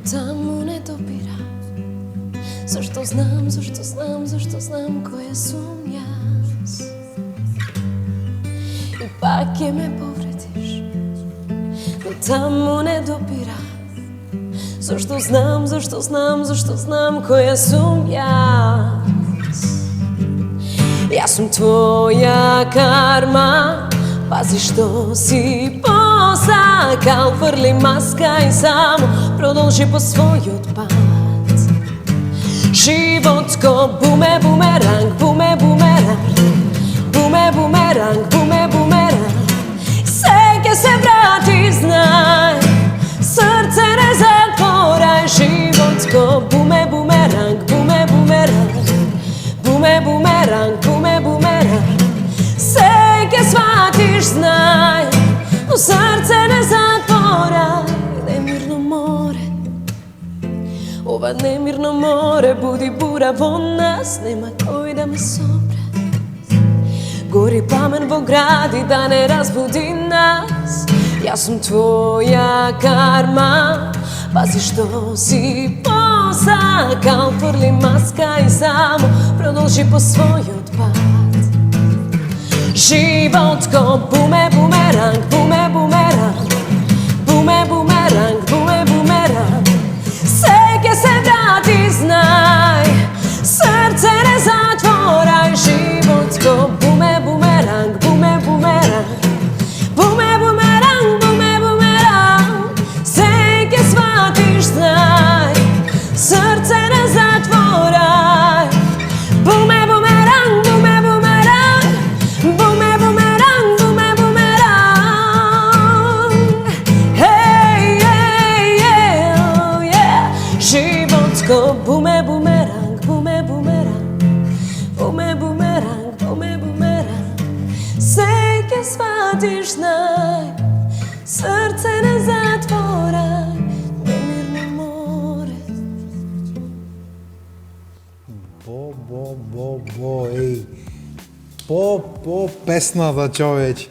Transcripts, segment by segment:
таму не допира. Зашто знам која сум јас. И пак ќе ме повредиш, но таму не допира. Зашто знам која сум јас. Јас сум твоја карма, пази што си посакал, фрли маска и само продолжи по својот пат. Живот ко буме бумеранг, буме бумеранг, буме бумеранг, буме бумеранг. Се ќе се врати, знај, срце не затворај. Живот ко буме бумеранг, буме бумеранг, буме бумеранг, буме бумеранг. Се ќе сватиш, знај, но срце не затворај. Немирно море, ова немирно море буди бура во нас, нема кој да ме собре. Гори памен во гради да не разбуди нас. Јас сум твоја карма, пази што си посакал, фрли маска и само продолжи по својот пат. Живот ко буме бумеранг, буме бумеранг, буме бумеранг, буме бумеранг. Се ќе се врати, знај, срце не затворај. Живот ко буме бумеранг, буме бумеранг, буме бумеранг, буме бумеранг. Се ќе сватиш, знај, срце не затворај. Буме бумеранг, буме бумеранг, буме бумеранг, буме бумеранг. Hey, hey, yeah, oh, yeah. Живот ко буме бумеранг, буме бумеранг, буме бумеранг, буме бумеранг. Се ќе сватиш, знај, срце не затворај. Немирно море. Еј. По песната, човеч.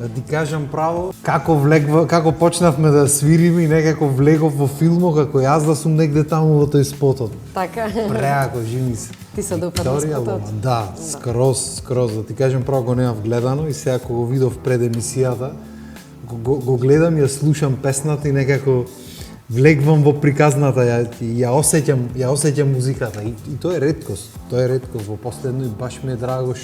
Да ти кажам право, како почнавме да свириме и некако влегов во филмот, како јас да сум негде таму во тој спотот. Така. Преако, живи се. Ти се допадна спотот? Да, скроз. Да ти кажам право, го немав гледано и сега кога го видов пред емисијата, го гледам и ја слушам песната и некако влегвам во приказната, ја осеќам музиката и тоа е реткост. Тоа е реткост во последно и баш ми е драго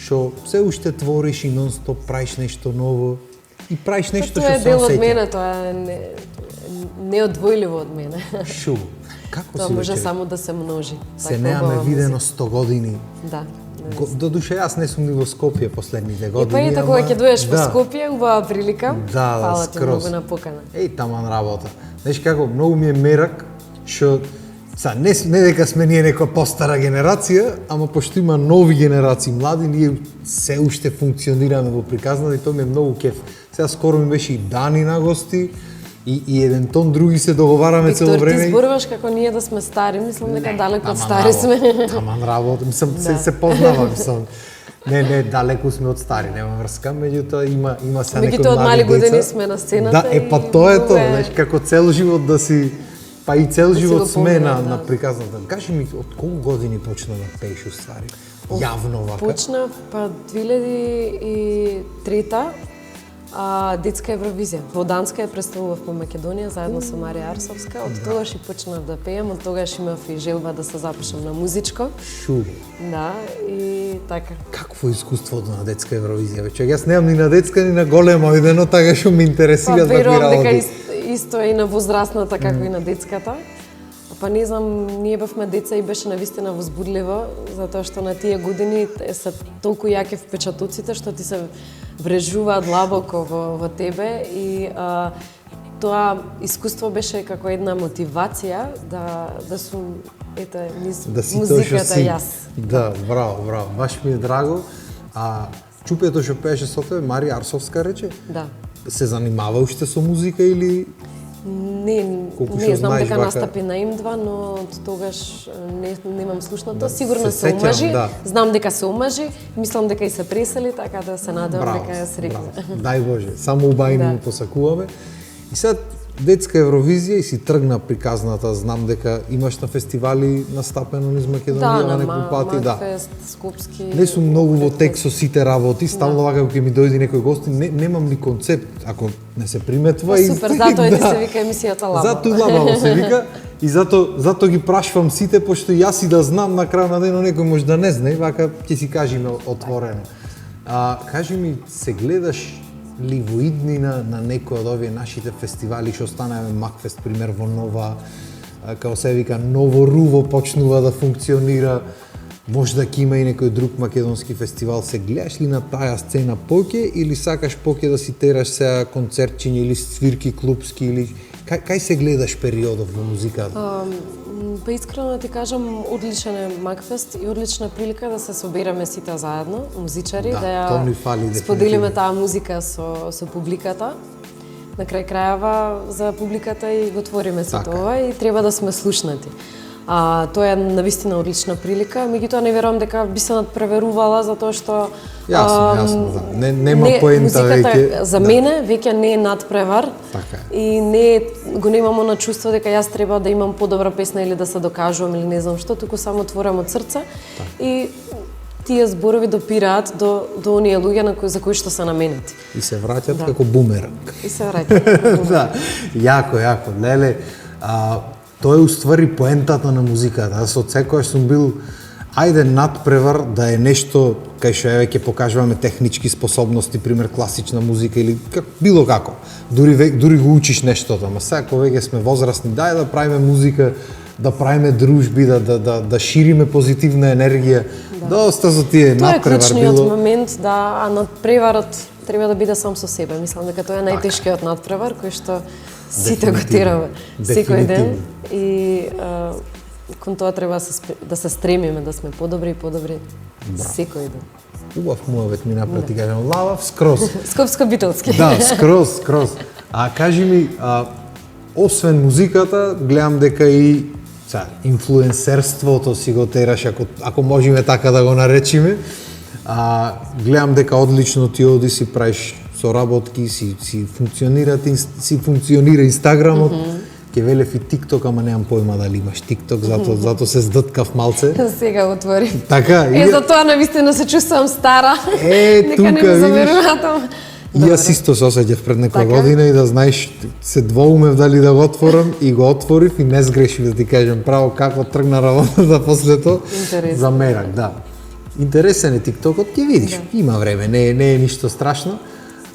што се уште твориш и нон-стоп правиш нешто ново и правиш нешто што се осеќа. Тоа е дел од мене, тоа е неодвојливо од мене. Шо? Како тоа си може веќе? само да се множи. Се немаме видено 100 години. Да. Додуше јас не сум ни во Скопје последните години. И па ето кога ќе дојдеш во Скопје, убава прилика. Да, фала ти скроз. многу на покана. Еј, таман работа. Знаеш како, многу ми е мерак, што не дека сме ние нека постара генерација, ама пошто има нови генерации млади, ние се уште функционираме во приказната и тоа ми е многу кеф. Сега скоро ми беше и Дани на гости, и еден тон други се договараме цело време. Виктор, ти зборуваш како ние да сме стари, мислам дека далеку од стари сме. Таман работа, мислам, се познава, мислам. Не, далеку сме од стари, нема врска, меѓутоа има се некои млади деца. Меѓутоа од мали години сме на сцената. Да, па тоа е тоа, знаеш, како цел живот да си, па и цел живот сме на приказната. Кажи ми, од колку години почна да пееш уствари? Јавно вака? Почнав па 2003-та, детска Евровизија. Во Данска ја представував по Македонија заедно со Марија Арсовска. Од тогаш и почнав да пеем, од тогаш имав и желба да се запишам на музичко. Шу. Да, и така. Какво е искуството на детска Евровизија? Веќе јас немам ни на детска ни на голема идено, така што ме интересира да верувам работи. дека исто е и на возрастната како и на детската. Па не знам, ние бевме деца и беше навистина возбудливо, затоа што на тие години се толку јаки впечатоците што ти се врежуваат длабоко во тебе и тоа искуство беше како една мотивација да сум низ музиката јас. Да, браво, баш ми е драго. Чупето што пееше со тебе, Марија Арсовска рече? Да. Се занимава уште со музика или Не знам дека настапи на Им2, но тогаш немам слушнато. Сигурно се омажи. Знам дека се омажи, мислам дека и се пресели, така да се надевам дека ја срекна. Дај Боже, само убајни му посакуваме. И сега детска Евровизија и си тргна приказната, знам дека имаш на фестивали настапено низ Македонија некој пати, да. Макфест, Скопски. Не сум многу во тек со сите работи, стално вака кога ќе ми дојде некој гост, немам ни концепт, ако не се приметува и супер, затоа и ти се вика емисијата Лабаво. Затоа Лабаво се вика и затоа ги прашвам сите, пошто јас и да знам на крај на денот некој може да не знае, вака ќе си кажеме отворено. Кажи ми, се гледаш ли во иднина на некој од овие нашите фестивали што станаме Макфест, пример во Нова, како се вика, Ново Руво почнува да функционира, може да ќе има и некој друг македонски фестивал, се гледаш ли на таа сцена поќе или сакаш поќе да си тераш сега концертчиња или свирки клубски или кај се гледаш периодов во музиката? Па искрено да ти кажам, одличен е Макфест и одлична прилика да се собереме сите заедно, музичари, да ја споделиме таа музика со публиката. На крај крајава за публиката и го твориме сето ова и треба да сме слушнати. Тоа е навистина одлична прилика, меѓутоа не верувам дека би се надпреверувала затоа што Јасно, да. Нема поента веќе. За мене веќе не е надпревар. Така е. И го немам она чувство дека јас треба да имам подобра песна или да се докажувам или не знам што, туку само творам од срце и тие зборови допираат до оние луѓе за кои што се наменети. И се враќаат како бумеранг. И се враќаат. Да, јако. Леле, тоа е уствари поентата на музиката. Со секојаш сум бил ајде надпревар да е нешто кај што ќе покажуваме технички способности, пример класична музика или било како. Дури го учиш нештото, ама сега кога веќе сме возрастни, дај да правиме музика, да правиме дружби, да шириме позитивна енергија. Доста за тие надпревар било. Тоа е клучниот момент, а надпреварот треба да биде сам со себе. Мислам дека тоа е најтешкиот надпревар кој што сите го тераме секој ден и кон тоа треба да се стремиме да сме подобри и подобри секој ден. Убав муавет ми напред ти кажам, лавав скроз. Скопско-битолски. Да, скроз. Кажи ми, освен музиката, гледам дека и инфлуенсерството си го тераш, ако можеме така да го наречиме. Гледам дека одлично ти оди си правиш соработки, си функционира Инстаграмот. Ке велев и TikTok, ама немам појма дали имаш TikTok, зато се здъткав малце. Сега го отворим. Така. Затоа навистина се чувствам стара. Тука, не замерувам. И јас исто се осеќав пред некоја година и да знаеш, се двоумев дали да го отворам и го отворив и не сгрешив да ти кажем право како тргна работата после тоа. Замерак, да. Интересен е TikTokот, ќе видиш. Има време, не е ништо страшно,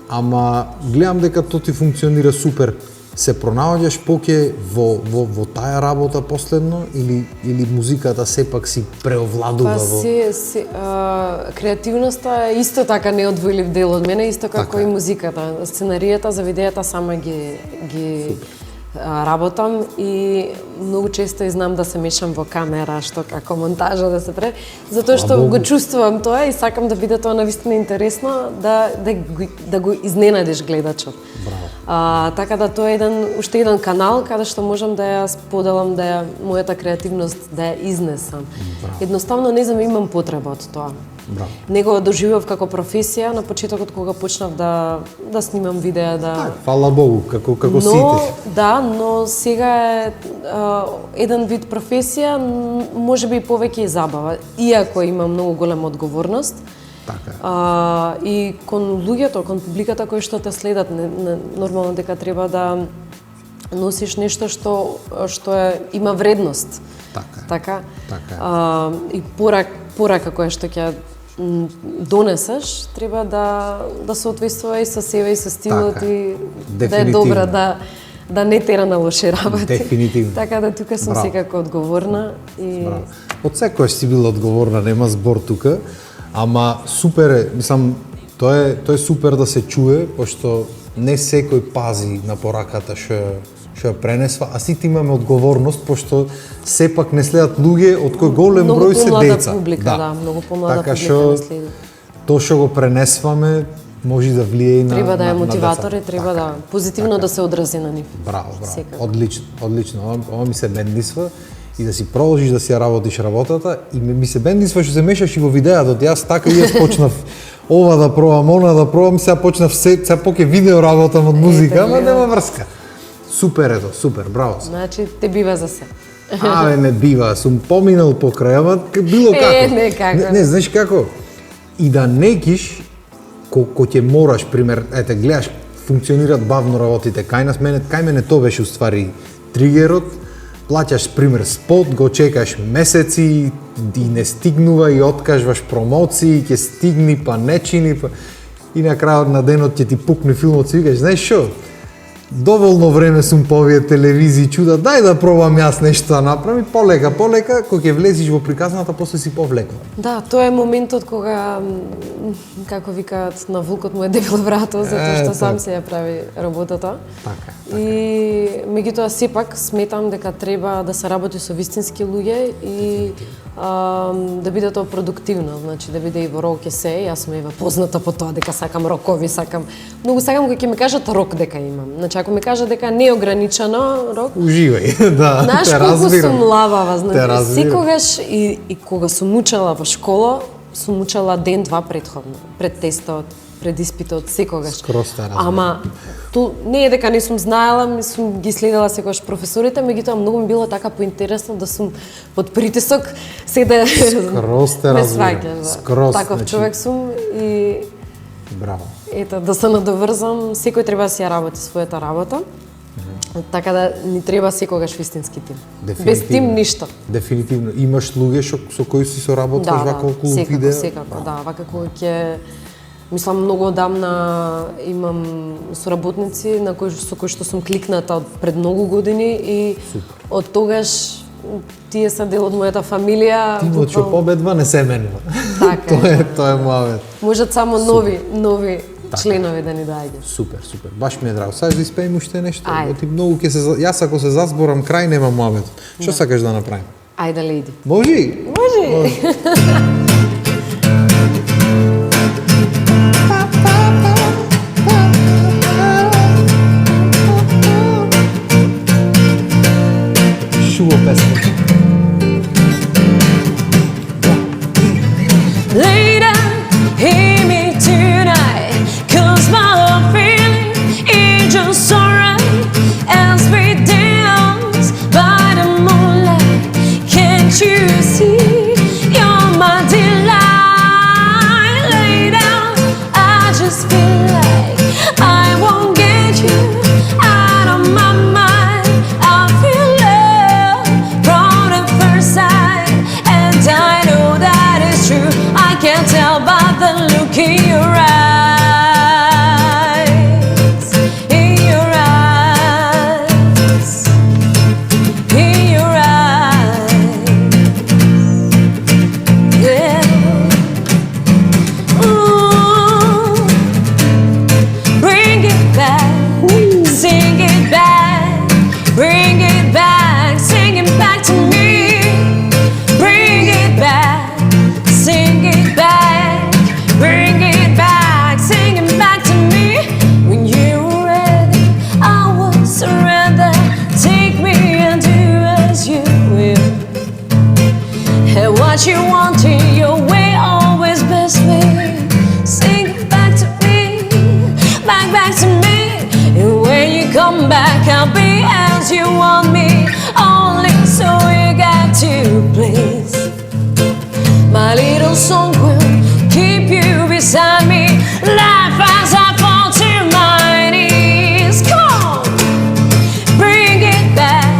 ама гледам дека тоа ти функционира супер. Се пронаоѓаш поќе во таа работа последно или музиката сепак си преовладува во? Креативноста е исто така неодвојлив дел од мене, исто како и музиката. Сценаријата за видеата сама ги работам и многу често и знам да се мешам во камера, што како монтажа да се прави, затоа што го чувствувам тоа и сакам да биде тоа навистина интересно, да го изненадиш гледачот. Така да тоа е уште еден канал каде што можам да ја споделам, мојата креативност да ја изнесам. Едноставно не знам, имам потреба од тоа. Не го доживев како професија на почетокот кога почнав да снимам видеа, фала Богу, како сите. Да, но сега е еден вид професија, можеби и повеќе и забава, иако има многу голема одговорност. Така. И кон луѓето, кон публиката кои што те следат, нормално дека треба да носиш нешто што има вредност. Така. И порака која што ќе донесеш, треба да соодветствува и со себе и со стилот и да е добра, да не тера на лоши работи. Дефинитивно. Така да тука сум секако одговорна и од секојаш си била одговорна, нема збор тука. Ама супер е, мислам, тоа е супер да се чуе, пошто не секој пази на пораката што ја пренесва, а сите имаме одговорност, пошто сепак не следат луѓе од кој голем број се деца. Многу помлада така публика не следи. Тоа што го пренесваме може да влие и на треба да е мотиватор и треба да позитивно да се одрази на нив. Браво. Одлично. Ова ми се бендисва. И да си продолжиш да си ја работиш работата и ми се бендисва што се мешаш и во видеото. Јас така и јас почнав ова да пробам, она да пробам, сега почнав сега поќе видео работам од музика, ама нема врска. Супер ето, супер, браво. Значи те бива за се. Абе, не бива, сум поминал покрај, ама било како. Не како. Не, знаеш како? И да некиш, ко ќе мораш, пример, ете, гледаш, функционираат бавно работите, кај мене тоа беше уствари тригерот, плаќаш, пример, спот, го чекаш месеци, и не стигнува, и откажваш промоции, ќе стигни, па не чини, па... И на крајот на денот ќе ти пукне филмот, си викаш, знаеш шо? Доволно време сум по овие телевизии чуда, дај да пробам јас нешто да направам, полека, кога ќе влезиш во приказната, после си повлекла. Да, тоа е моментот кога, како викаат, на вулкот му е дебел врато, затоа што сам се ја прави работата. Така. И меѓутоа сепак сметам дека треба да се работи со вистински луѓе и да биде тоа продуктивно, значи да биде и во рок се, јас сум ева позната по тоа дека сакам рокови, многу сакам кога ќе ми кажат рок дека имам. Значи ако ми кажат дека не е ограничено рок, уживај, да. Знаеш колку сум лавава, значи секогаш и кога сум учела во школа, сум учела ден-два претходно, пред тестот, пред испитот, секогаш. Скроз те разбирам. Ама ту не е дека не сум знаела, сум ги следела секогаш професорите, меѓутоа многу ми било така поинтересно да сум под притисок, се да скроз те разбирам. Скроз, таков човек сум и браво. Ето, да се надоврзам, секој треба да си ја работи својата работа. Така да ни треба секогаш вистински тим. Без тим ништо. Дефинитивно. Имаш луѓе со кои си соработуваш вака околу видео? Секако, да, вака кога ќе мислам многу одамна имам соработници со кои што сум кликната пред многу години и од тогаш тие се дел од мојата фамилија. Тимот што победва не се менува. Така тоа е муавет. Можат само нови членови да ни доаѓаат. Супер. Баш ми е драго. Сакаш да испеем уште нешто? Ти многу ќе се јас ако се зазборам крај нема муавет. Што сакаш да направим? Ајде, леди. Може? Шуво песна. Later, hear me tonight, 'cause my feeling is just so right as we dance by the moonlight. Can't you see you're my delight? Later, I just feel like I won't get you out of my mind. I feel love from the first sight, and I know that it's true. I can't tell by the look in your eyes, in your eyes, in your eyes. Yeah. Ooh. Bring it back, sing it back, bring it back, sing it back to me. Bring it back, sing it back, bring it back, sing it back to me. When you're ready, I will surrender. Take me and do as you will. And what you want in your way, always best way. Sing it back to me, back to me. And when you come back, I'll be as you want me. Only so you got to please. My little song will keep you beside me. Laugh as I fall to my knees. Come on, bring it back,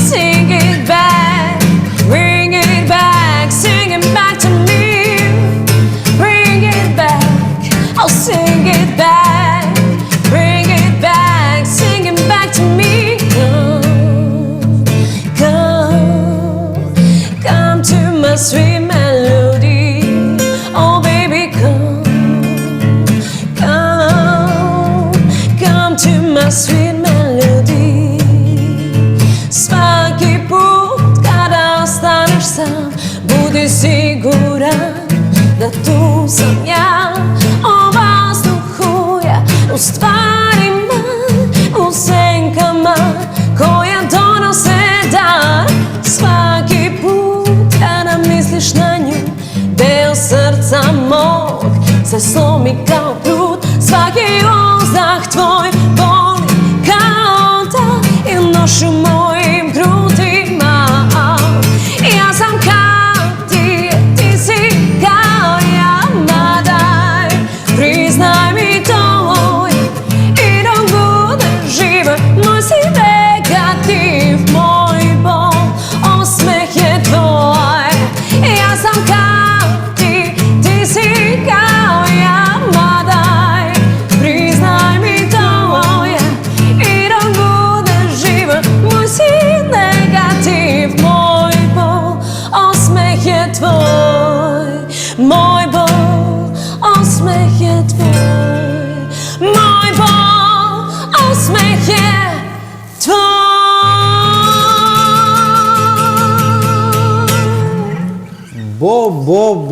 sing it back, bring it back, sing it back to me. Bring it back, I'll sing it back, bring it back, sing it back to me. Come to my sweet melody. Oh baby, come to my sweet melody. Svaki put kada ostaneš sam, budi siguran da tu sam ja. O vazduhu ja, u stvarima, u senkama koja donose dan. Svaki put kada misliš na nju, deo srca mog se slomi kao prut. Svaki uzdah tvoj boli kao dan.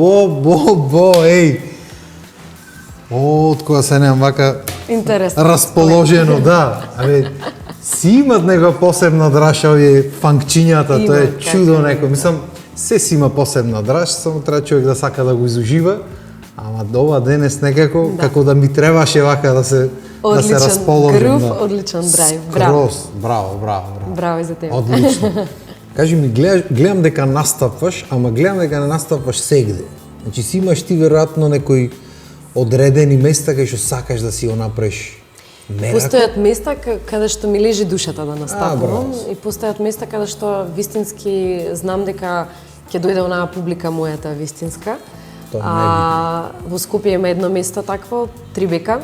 еј. Од кога се немам вака Интересно. расположено, да. Си имат некоја посебна драж овие фанкчињата, тоа е Имат, чудо како некој. Мислам, се си има посебна драж, само треба човек да сака да го изужива. Ама ова денес некако, како да ми требаше вака да се расположим. Грув, да. одличен драйв. Браво. Браво. Браво и за тебе. Одлично. Кажи ми, гледам дека настапваш, ама гледам дека не настапваш сегде. Значи си имаш ти веројатно некои одредени места кај што сакаш да си го направиш мерако. Постојат места каде што ми лежи душата да настапувам браво. и постојат места каде што вистински знам дека ќе дојде онаа публика мојата вистинска. Во Скопје има едно место такво, Трибека,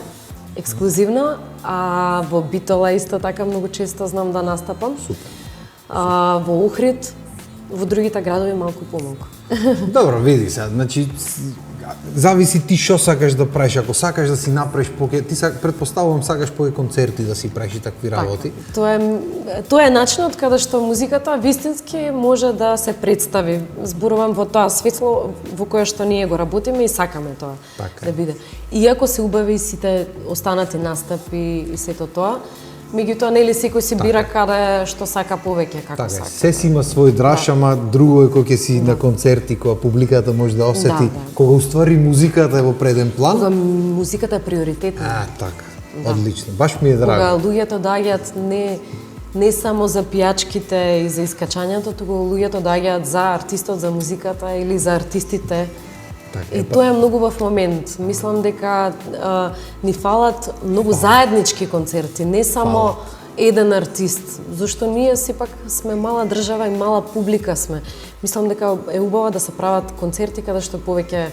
ексклузивно, а во Битола исто така многу често знам да настапам. Супер. Во Охрид, во другите градови малку помалку. Добро, види се, значи зависи ти што сакаш да правиш. Ако сакаш да си направиш претпоставувам сакаш поќе концерти да си правиш и такви работи. Тоа е начинот каде што музиката вистински може да се представи. Зборувам во тоа светло во кое што ние го работиме и сакаме тоа да биде. Иако се убави сите останати настапи и сето тоа, меѓутоа нели секој си бира каде што сака повеќе како сака. Се си има свој драж, ама друго е кога ќе си на концерти, кога публиката може да осети, кога уствари музиката е во преден план. Кога музиката е приоритетна. Така. Одлично. Баш ми е драго. Кога луѓето доаѓаат не само за пијачките и за искачањето, туку луѓето доаѓаат за артистот, за музиката или за артистите. И тоа е многу во момент. Мислам дека ни фалат многу заеднички концерти, не само еден артист, зашто ние сепак сме мала држава и мала публика сме. Мислам дека е убаво да се прават концерти каде што повеќе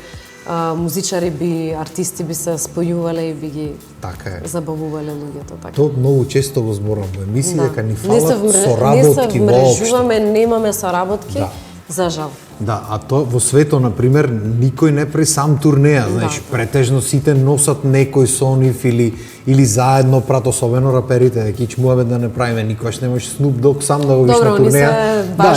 музичари артисти би се спојувале и би ги забавувале луѓето така. Тоа многу често го зборувам во емисии дека ни фалат соработки воопшто. Не се вмрежуваме, немаме соработки, за жал. Да, а тоа во светот, например, никој не прави сам турнеја, знаеш, претежно сите носат некој со нив или заедно прат, особено раперите, дека чмуваме да не правиме, никогаш не можеш Snoop Dogg сам да го виш на турнеја.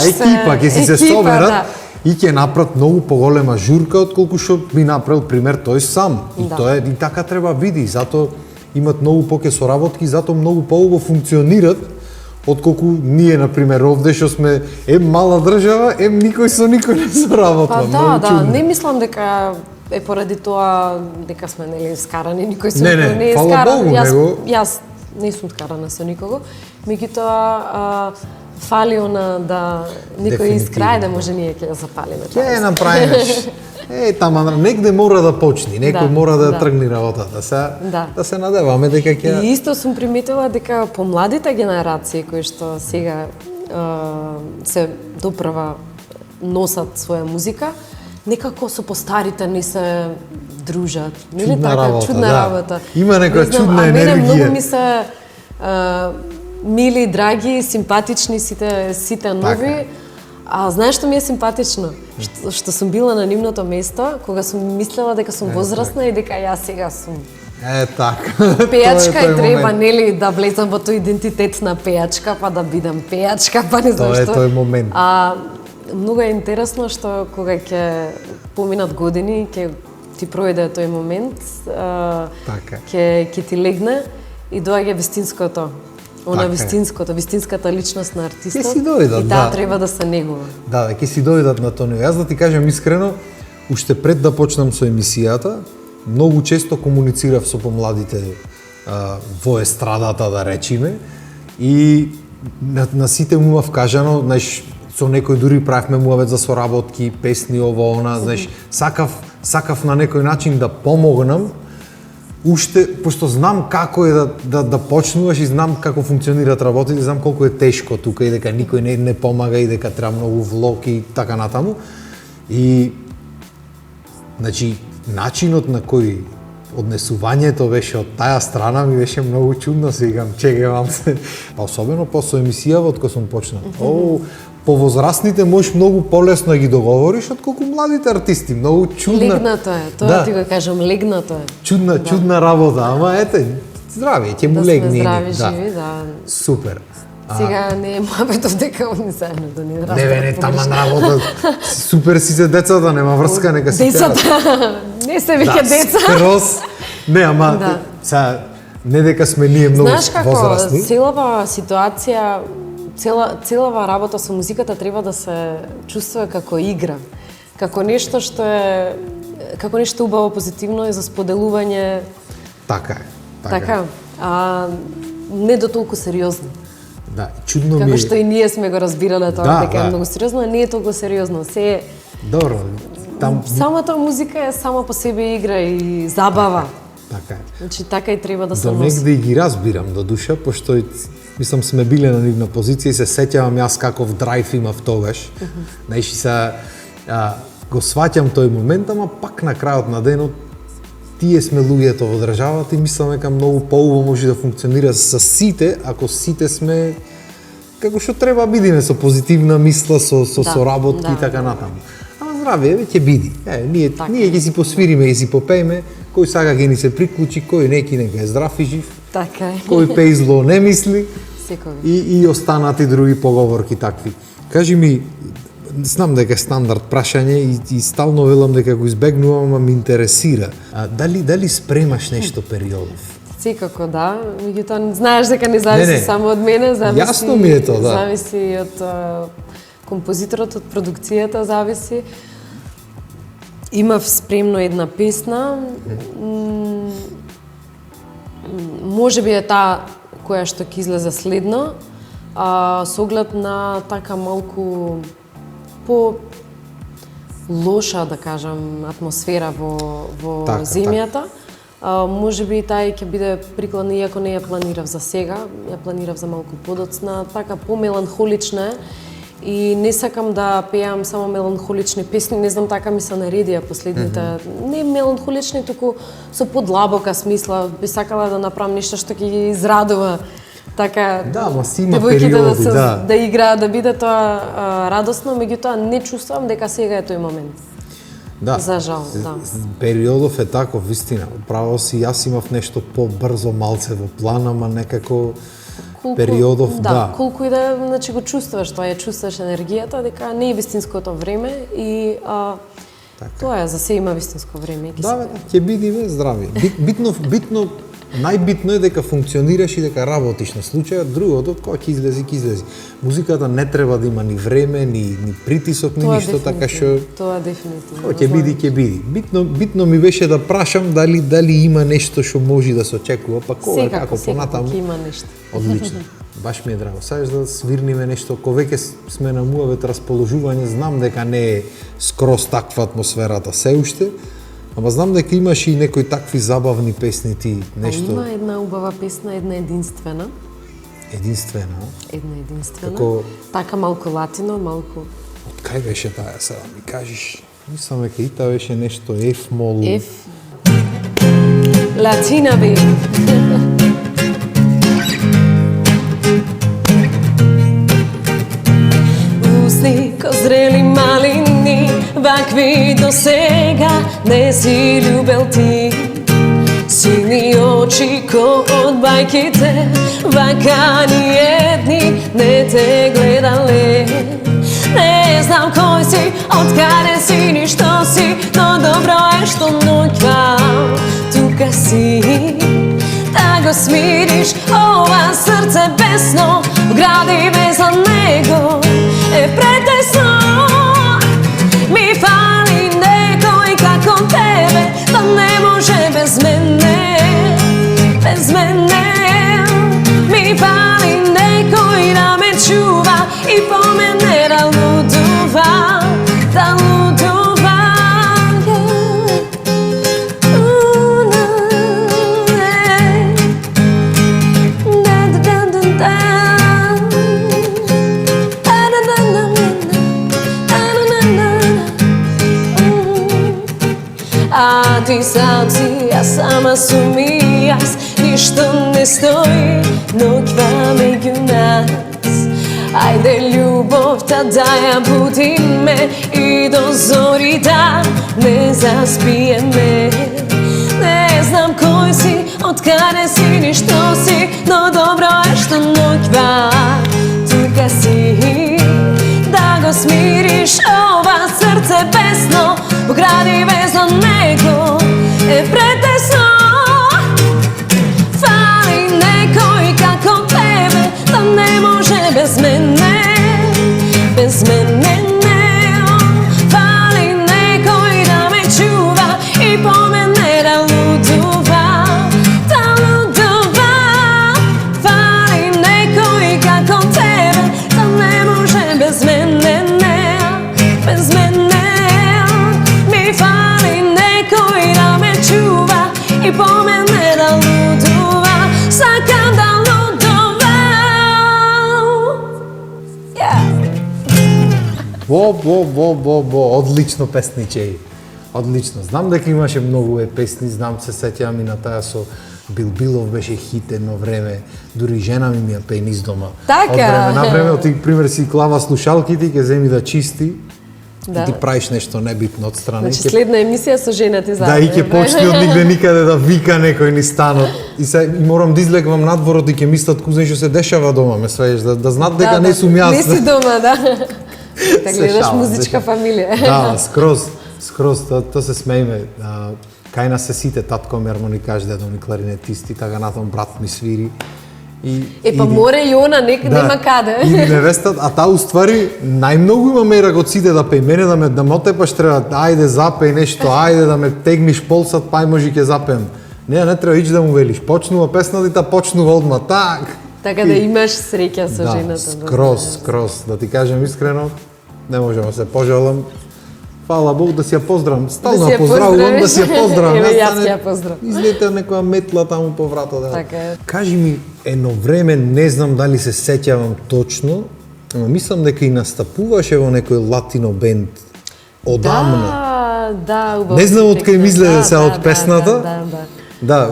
Екипа, ќе си се соберат и ќе направат многу поголема журка отколку што би направил пример тој сам. И тоа е и така треба биде, затоа имат многу поќе соработки, затоа многу поубаво функционират отколку ние, например, овде што сме мала држава, никој со никој не соработува. Да, не мислам дека е поради тоа дека сме нели скарани, никој со никој не е скаран. Јас не сум скарана со никого, меѓутоа фали она да никој искрај да може ние ќе ја запалиме. Ќе направиш. Тама негде мора да почни, некој мора да тргне работата. Да се надеваме дека ќе. И исто сум приметила дека помладите генерации кои што сега се допрва носат своја музика, некако со постарите не се дружат. Нели така чудна работа. Има некоја чудна енергија. Мене многу ми се мили, драги, симпатични сите нови. А знаеш што ми е симпатично? Што сум била на нивното место, кога сум мислела дека сум возрастна и дека јас сега сум така. Пејачка и треба нели да влезам во тој идентитет на пејачка, па да бидам пејачка, па не знам што. Тоа е тој момент. Многу е интересно што кога ќе поминат години, ќе ти пројде тој момент, ќе ти легне и доаѓа вистинското. Вистинската личност на артистот. Ќе си дојдат, и таа треба да се негува. Да, ќе си дојдат на тоа. Јас да ти кажам искрено, уште пред да почнам со емисијата, многу често комуницирав со помладите во естрадата, да речиме, и на сите му вкажано, знаеш, со некој дури правевме муавет за соработки, песни, ово, она, знаеш, сакав на некој начин да помогнам, уште, пошто знам како е да почнуваш и знам како функционираат работите, знам колку е тешко тука и дека никој не помага и дека треба многу влог и така натаму. И, значи, начинот на кој однесувањето беше од таа страна ми беше многу чудно, се викам, чекам се. Па особено после емисијава од кога сум почнал. Повозрастните можеш многу полесно да ги договориш отколку младите артисти, многу чудна. Легнато е, тоа ти го кажам, легнато е. Чудна работа, ама ете, здрави, ќе му легне. Да сме здрави, живи, да. Супер. Сега не е мојабетов дека они заедно да не растат. Не, таман работа. Супер си се децата, нема врска, нека си Децата, не се веќе деца. Скроз. Не, ама сега не дека сме ние многу возрастни. Знаеш како, целава ситуација, целава работа со музиката треба да се чувствува како игра, како нешто што е, како нешто убаво, позитивно и за споделување. Така е. Така, не до толку сериозно. Да, чудно ми Како е. што и ние сме го разбирале тоа, дека е многу сериозно, не е толку сериозно. Се е... Добро, там... Самата музика е сама по себе игра и забава. Така е. Значи, така и треба да се До носи. негде и ги разбирам до душа, пошто мислам сме биле на нивна позиција и се сеќавам јас каков драйв имав тогаш. Знаеш, се го сваќам тој момент, ама пак на крајот на денот тие сме луѓето во државата и мислам дека многу поубаво може да функционира со сите, ако сите сме како што треба бидиме, со позитивна мисла, со работки и така натаму. Ама здраве, ќе биди. Ние ќе си посвириме и си попееме, кој сака ќе ни се приклучи, кој неки нека е здрав и жив. Така е. Кој пеи зло не мисли. Секој. И останати други поговорки такви. Кажи ми, знам дека е стандард прашање и стално велам дека го избегнувам, ама ми интересира. Дали спремаш нешто Периодов? Секако да, меѓутоа знаеш дека не зависи само од мене, зависи. Јасно ми е тоа, да. Зависи и од композиторот, од продукцијата зависи. Имав спремно една песна. Можеби е таа која што ќе излезе следно, со оглед на така малку по лоша, да кажам, атмосфера во Така, земјата. Можеби и таа ќе биде прикладна, иако не ја планирав за сега, ја планирав за малку подоцна, така помеланхолична е. И не сакам да пеам само меланхолични песни, не знам, така ми се наредија последните, не меланхолични, туку со подлабока смисла, би сакала да направам нешто што ќе ги израдува. Така, да, ма си има девојките периоди, да играат, да биде тоа радосно, меѓутоа не чувствувам дека сега е тој момент. Да. За жал, да. Периодов е таков, вистина. Право си, јас имав нешто побрзо малце во план, ама некако Периодов, да. Колку и да, значи го чувствуваш тоа, ја чувствуваш енергијата, дека не е вистинското време и тоа е, за се има вистинско време. Да, ќе бидиме здрави. Битно, најбитно е дека функционираш и дека работиш на случајот, другото кога ќе излези. Музиката не треба да има ни време, ни притисок, ни ништо, така што тоа дефинитивно. Ќе биди. Битно ми беше да прашам дали има нешто што може да се очекува, па кога како понатаму. Секако има нешто. Одлично. Баш ми е драго. Саеш да свирниме нешто, кога веќе сме на муавет расположување, знам дека не е скроз таква атмосферата се уште, ама знам дека имаш и некои такви забавни песни ти, нешто. Има една убава песна, една единствена. Единствена? Една единствена. Како... Така малку латино, малку... Од кај беше таа, сега ми кажеш? Мислам дека и таа беше нешто F мол... F... Латина, бе. Усни ко зрели малини, вакви до сега не си љубел ти. Сини очи ко од бајките, вака ни едни не те гледале. Не знам кој си, откаде си, ни што си, но добро е што ноќва тука си. Да го смириш ова срце бесно, гради без за него е претесно. Ми фали некој како тебе, да не може без мене, без мене. Ми фали некој да ме чува и по мене да лудува, да лудува. А ти сам си, јас сама сумијас, ништо не стои, ноќва меѓу нас. Ајде љубовта да ја будиме и до зори да не заспиеме. Не знам кој си, откаде си, ни што си, но добро е што ноќва небесно, во гради без него е претесно. Фали некој како тебе, да не може без мене, без мене не. Фали некој да ме чува и по мене да лудува, да лудува. Фали некој како тебе, да не може без мене не, без мене. Ми фали некој да ме чува и по мене да лудува, сакам да лудува. Во, одлично песниче. Одлично. Знам дека имаше многу песни, знам се сеќавам и на таа со Билбилов беше хит едно време, дури жена ми ја пее низ дома. Така. Од време на време, од тих пример си клава слушалките и ќе земи да чисти, Да. и ти правиш нешто небитно од страна. Значи следна емисија со жена ти Да, и ќе почне од нигде никаде да вика некој ни станот. И морам да излегвам надворот и ќе мислат кузен што се дешава дома, ме свееш, да знаат дека не сум јас. Не си дома, да. Да Се гледаш шалам, музичка фамилија. Да, скроз, тоа се смееме. Кај нас се сите, татко ми армоникаш, дедо ми кларинетисти, така натаму брат ми свири. Па море и она, нема каде. И невестата, а таа уствари најмногу има мера од сите да пее. Мене да ме отепаш треба, ајде запеј нешто, ајде да ме тегниш полсат, па може ќе запеам. Не треба ич да му велиш. Почнува песната и та почнува одма так. Така да имаш среќа со жената. Да, скроз, да ти кажем искрено, не можам да се пожалам. Фала Бог да си ја поздравам. Стално ја поздравувам, да си ја поздравам. Еве јас ја поздравам. Излета некоја метла таму по вратот. Така е. Кажи ми, едно време, не знам дали се сеќавам точно, но мислам дека и настапуваше во некој латино бенд одамна. Да, убаво. Не знам од кај ми излезе се од песната. Да,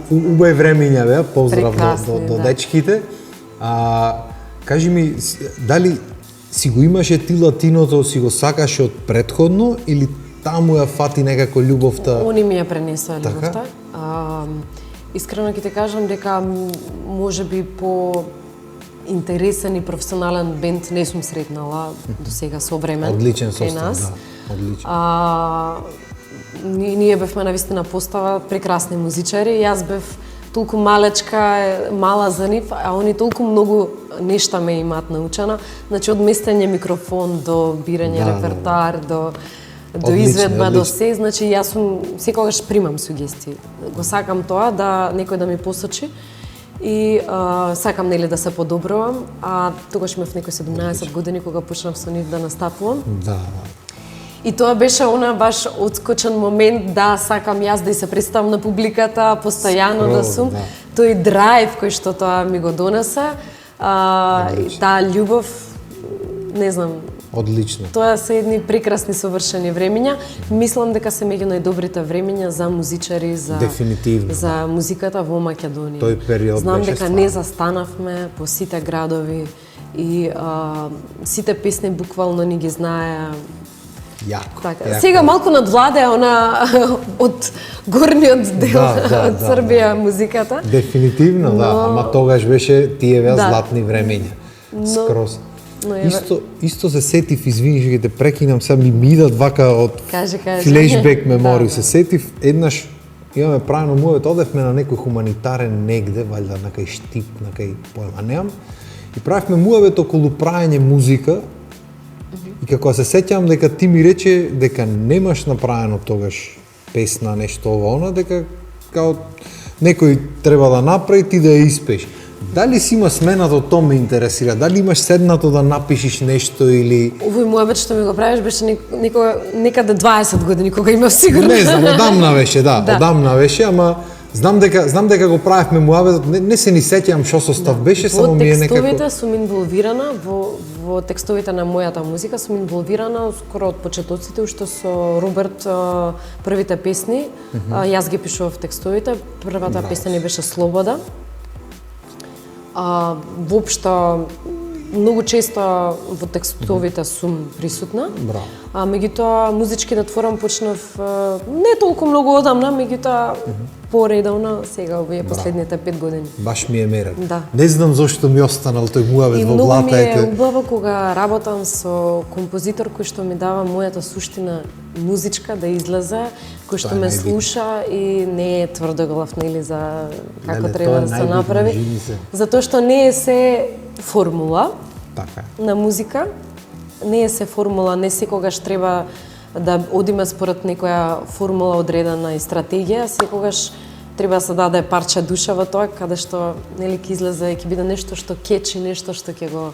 убај времиња беа, поздрав до дечките. Кажи ми, дали си го имаше ти латиното, си го сакаше од предходно или таму ја фати некако љубовта? Они ми ја пренесоа љубовта. Искрено ќе ти кажам дека можеби по интересен и професионален бенд не сум сретнала до сега со време. Одличен состав, да. Одличен. Ние бевме навистина постава прекрасни музичари. Јас бев толку малечка, мала за нив, а они толку многу нешта ме имаат научена. Значи од местење микрофон до бирање репертоар, до изведба, до се. Значи јас сум секогаш примам сугестии. Го сакам тоа да некој да ми посочи и сакам нели да се подобрувам. А тогаш имав некои 17 години кога почнав со нив да настапувам. Да. И тоа беше она баш отскочен момент да сакам јас да и се представам на публиката, постојано да сум. Тој драйв кој што тоа ми го донесе, таа љубов, не знам. Одлично. Тоа се едни прекрасни совршени времиња. Мислам дека се меѓу најдобрите времиња за музичари, за музиката во Македонија. Тој период знам беше дека не застанавме по сите градови и сите песни буквално ни ги знаеа. Јако. Така. Сега малку надвладе она од горниот дел од Србија музиката. Дефинитивно, да, ама тогаш беше тие беа златни времиња. Скроз. Исто се сетив, извини што ќе те прекинам, сега ми идат вака од флешбек мемори. Се сетив еднаш имаме правено муавет, одевме на некој хуманитарен негде, валјда на кај Штип, на кај поема немам, и правевме муавет околу праење музика. И како се сеќавам дека ти ми рече дека немаш направено тогаш песна, нешто ова, она, дека као некој треба да направи, ти да ја испееш. Дали си има сменато, тоа ме интересира. Дали имаш седнато да напишеш нешто или... Овој муабет што ми го правиш беше некаде 20 години кога имав сигурно. Не знам, одамна беше, одамна беше, ама знам дека го правевме муабет, не се ни сеќавам што состав беше, само ми е некако... Во текстовите сум инволвирана, во текстовите на мојата музика сум инволвирана скоро од почетоците, уште со Роберт првите песни, јас ги пишував текстовите, првата песна ни беше Слобода. Воопшто многу често во текстовите сум присутна. меѓутоа музички да творам почнав не толку многу одамна, меѓутоа поредовно сега овие последните 5 години. Баш ми е мерак. Да. Не знам зошто ми останал тој муавет И во многу ми глата. е убаво кога работам со композитор кој што ми дава мојата суштина музичка да излезе, кој што Тоа е ме најбитно. слуша и не е тврдоглав нели за како Леле, треба тоа е да се најбитно, направи. жини се. Затоа што не е се формула Така. на музика, не е се формула, не секогаш треба да одиме според некоја формула одредена и стратегија, секогаш треба да се даде парче душа во тоа, каде што нели ќе излезе и ќе биде нешто што кечи, нешто што ќе го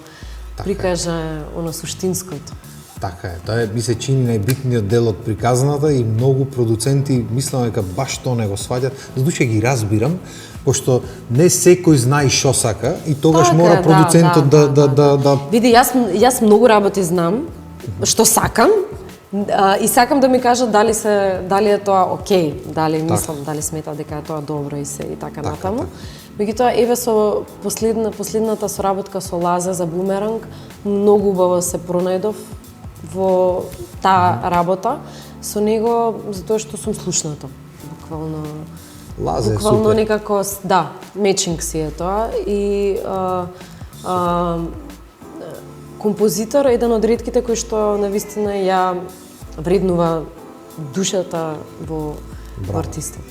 прикаже оно суштинското. Така е, тоа ми се чини најбитниот дел од приказната и многу продуценти мислам дека баш тоа не го сваќаат. Задуше ги разбирам, пошто не секој знае што сака и тогаш Така мора е, продуцентот да Види, јас многу работи знам, што сакам, и сакам да ми кажат дали е тоа окей, дали мислам, дали сметат дека е тоа добро и се и така натаму. Меѓутоа, еве со последната соработка со Лазе за Бумеранг, многу убаво се пронајдов во таа работа со него, затоа што сум слушната. Буквално Лазе е буквално супер. некако, да, мечинг си е тоа и композитор е еден од ретките кој што навистина ја вреднува душата во артистот.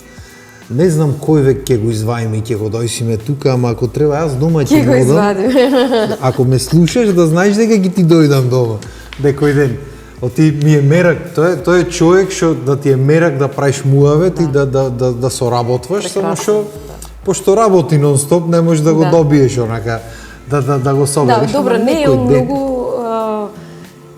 Не знам кој век ќе го изваиме и ќе го дојсиме тука, ама ако треба јас дома Ќе ќе го одам. извадиме. Ако ме слушаш да знаеш дека ќе ти дојдам дома некој ден. Оти ми е мерак, тој е човек што да ти е мерак да правиш муавет и да соработваш, само што пошто работи нон-стоп не можеш да го добиеш онака да го собереш. Да, добро, ама не е некој ден. многу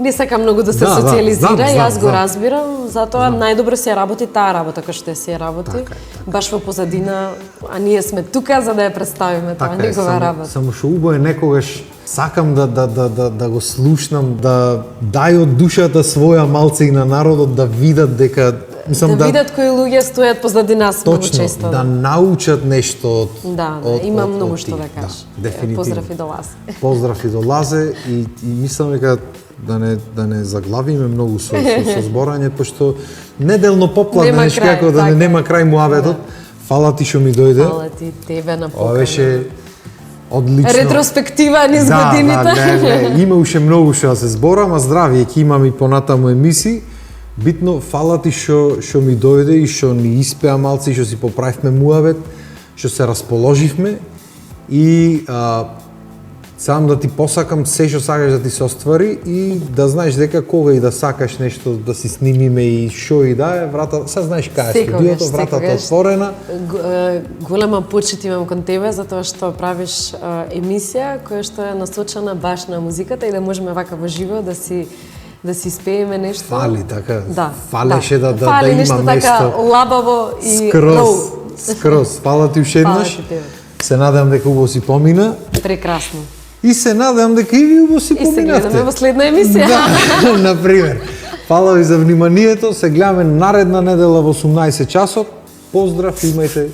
не сака многу да се Да, социализира, знам, јас го знам. разбирам, затоа најдобро се работи таа работа која што се работи, Така е, баш во позадина, а ние сме тука за да ја представиме тоа Така е, негова работа. само што убаво е некогаш сакам да го слушнам, да дај од душата своја малце и на народот да видат дека мислам Да видат кои луѓе стојат позади нас многу точно често. да научат нешто од Да, од- има од- многу од што тие. да кажеш. дефинитивно. Поздрав и до Лазе. Поздрав и до Лазе и мислам дека да не заглавиме многу со зборање, пошто неделно Нема попладнеш крај, како да така. нема крај муаветот. Фала ти што ми дојде. Фала ти тебе на Ова покана. беше одлично. Ретроспектива низ годините. не, има уште многу што да се збора, ама здравје, ќе имам и понатаму емисии. Битно, фала ти што ми дојде и што ни испеа малци, што си поправивме муавет, што се расположивме и сам да ти посакам се што сакаш да ти се оствари и да знаеш дека кога и да сакаш нешто да си снимиме и што и да е, врата, сега знаеш кај е студиото, вратата е отворена. Голема почит имам кон тебе затоа што правиш емисија која што е насочена баш на музиката и да можеме вака во живо да си спееме нешто. Фали така. Да. Фалеше да Фали има нешто место. така лабаво и Скроз. Фала ти уште еднаш. Фала ти тебе. Се надевам дека убаво си помина Прекрасно. и се надевам дека и ви убаво си И се поминавте. гледаме во следна емисија. Да, например. Фала ви за вниманието. Се гледаме наредна недела во 18 часот. Поздрав, имајте